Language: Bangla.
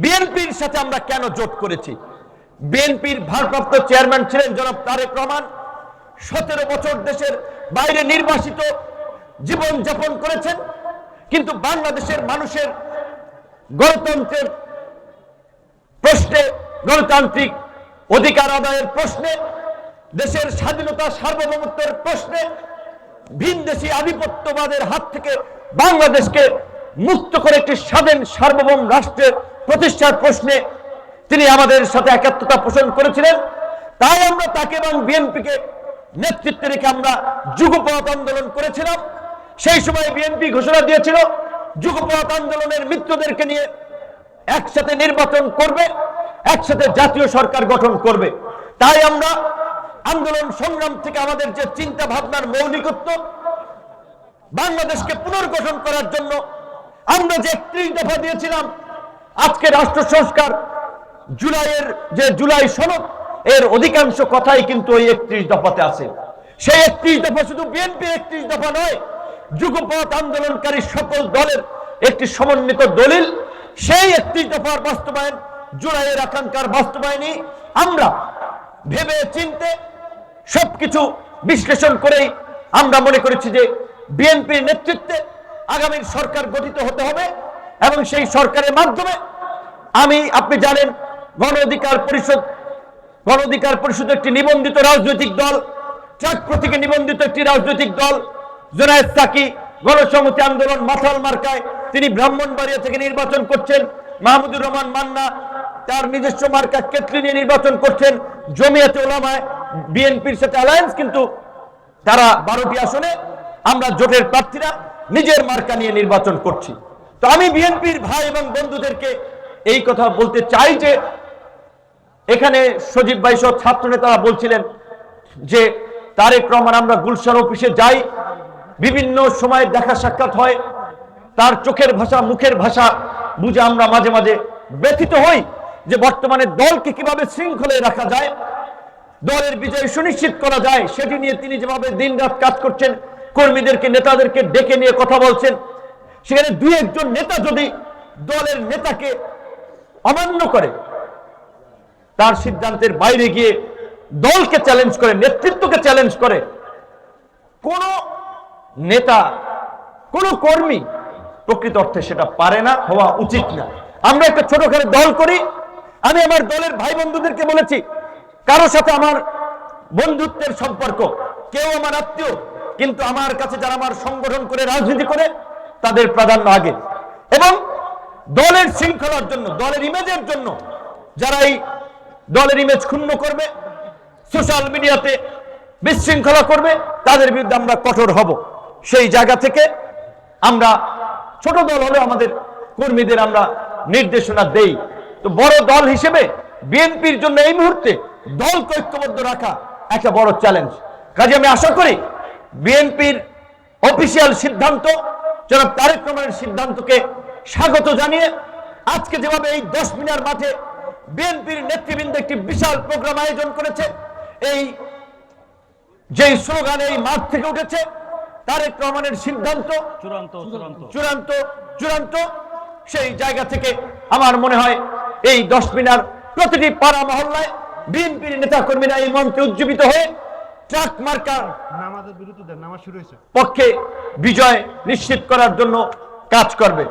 বিএনপির সাথে আমরা কেন জোট করেছি? বিএনপির ভারপ্রাপ্ত চেয়ারম্যান ছিলেন জনাব তারেক রহমান। 17 বছর দেশের বাইরে নির্বাসিত জীবন যাপন করেছেন, কিন্তু বাংলাদেশের মানুষের গণতন্ত্রের প্রশ্নে, গণতান্ত্রিক অধিকার আদায়ের প্রশ্নে, দেশের স্বাধীনতা সার্বভৌমত্বের প্রশ্নে, ভিনদেশী আধিপত্যবাদের হাত থেকে বাংলাদেশকে মুক্ত করে একটি স্বাধীন সার্বভৌম রাষ্ট্রের প্রতিষ্ঠার প্রশ্নে তিনি আমাদের সাথে একাত্মতা পোষণ করেছিলেন। তাই আমরা তাকে এবং বিএনপিকে নেতৃত্বে রেখে আমরা যুগপৎ আন্দোলন করেছিলাম। সেই সময় বিএনপি ঘোষণা দিয়েছিল যুগপৎ আন্দোলনের মিত্রদেরকে নিয়ে একসাথে নির্বাচন করবে, একসাথে জাতীয় সরকার গঠন করবে। তাই আমরা আন্দোলন সংগ্রাম থেকে আমাদের যে চিন্তা ভাবনার মৌলিকত্ব, বাংলাদেশকে পুনর্গঠন করার জন্য আমরা যে 31 দফা দিয়েছিলাম, আজকে রাষ্ট্র সংস্কার জুলাইয়ের যে জুলাই সনদ, এর অধিকাংশ কথাই কিন্তু ওই 31 দফাতে আছে। সেই 31 দফা শুধু বিএনপি 31 দফা নয়, যুগপৎ আন্দোলনকারী সকল দলের একটি সমন্বিত দলিল। সেই 31 দফার বাস্তবায়ন, জুলাইয়ের আকাঙ্ক্ষার বাস্তবায়নে আমরা ভেবে চিন্তে সবকিছু বিশ্লেষণ করেই আমরা মনে করেছি যে বিএনপির নেতৃত্বে আগামীর সরকার গঠিত হতে হবে এবং সেই সরকারের মাধ্যমে আপনি জানেন গণ অধিকার পরিষদ একটি নিবন্ধিত রাজনৈতিক দল, ট্রাক প্রতীকে নিবন্ধিত একটি রাজনৈতিক দল। জোনায়েদ সাকি গণসংহতি আন্দোলন মাথাল মার্কায় তিনি ব্রাহ্মণবাড়িয়া থেকে নির্বাচন করছেন। মাহমুদুর রহমান মান্না তার নিজস্ব মার্কা কেতলি নিয়ে নির্বাচন করছেন। জমিয়াতে উলামায়ে বিএনপির সাথে অ্যালায়েন্স, কিন্তু তারা 12টি আসনে, আমরা জোটের প্রার্থীরা নিজের মার্কা নিয়ে নির্বাচন করছি। তো আমি বিএনপির ভাই এবং বন্ধুদেরকে এই কথা বলতে চাই যে এখানে সজীব ভাই সহ ছাত্র নেতারা বলছিলেন যে তারেক রহমান, আমরা গুলশান অফিসে যাই, বিভিন্ন সময় দেখা সাক্ষাৎ হয়, তার চোখের ভাষা মুখের ভাষা বুঝে আমরা মাঝে মাঝে ব্যথিত হই যে বর্তমানে দলকে কিভাবে শৃঙ্খলে রাখা যায়, দলের বিজয় সুনিশ্চিত করা যায়, সেটি নিয়ে তিনি যেভাবে দিন রাত কাজ করছেন, কর্মীদেরকে নেতাদেরকে ডেকে নিয়ে কথা বলছেন। সেখানে 2-1 নেতা যদি দলের নেতাকে অমান্য করে, তার সিদ্ধান্তের বাইরে গিয়ে দলকে চ্যালেঞ্জ করে, নেতৃত্বকে চ্যালেঞ্জ করে, কোন নেতা কোন কর্মী প্রকৃত অর্থে সেটা পারে না, হওয়া উচিত না। আমরা একটা ছোটখাটো দল করি। আমি আমার দলের ভাই বন্ধুদেরকে বলেছি, কারো সাথে আমার বন্ধুত্বের সম্পর্ক, কেউ আমার আত্মীয়, কিন্তু আমার কাছে যারা আমার সংগঠন করে রাজনীতি করে তাদের প্রাধান্য আগে। এবং দলের শৃঙ্খলার জন্য, দলের ইমেজের জন্য যারা এই দলের ইমেজ ক্ষুণ্ণ করবে, সোশ্যাল মিডিয়াতে বিশৃঙ্খলা করবে, তাদের বিরুদ্ধে আমরা কঠোর হব। সেই জায়গা থেকে আমরা ছোট দল হলে আমাদের কর্মীদের আমরা নির্দেশনা দেই। তো বড় দল হিসেবে বিএনপির জন্য এই মুহূর্তে দলকে ঐক্যবদ্ধ রাখা একটা বড় চ্যালেঞ্জ। কাজে আমি আশা করি বিএনপির অফিসিয়াল সিদ্ধান্ত, জনাব তারেক রহমানের সিদ্ধান্তকে স্বাগত জানিয়ে আজকে যেভাবে এই 10 মিনার মাঠে বিএনপির নেতৃবৃন্দ একটি বিশাল প্রোগ্রাম আয়োজন করেছে, এই যে স্লোগান এই মাঠ থেকে উঠেছে, তারেক রহমানের সিদ্ধান্ত চূড়ান্ত, সেই জায়গা থেকে আমার মনে হয় এই 10 মিনার প্রতিটি পাড়া মহল্লায় বিএনপির নেতা কর্মীরা এই মঞ্চে উজ্জীবিত হয়ে ট্রাক মার্কার পক্ষে বিজয় নিশ্চিত করার জন্য কাজ করবে।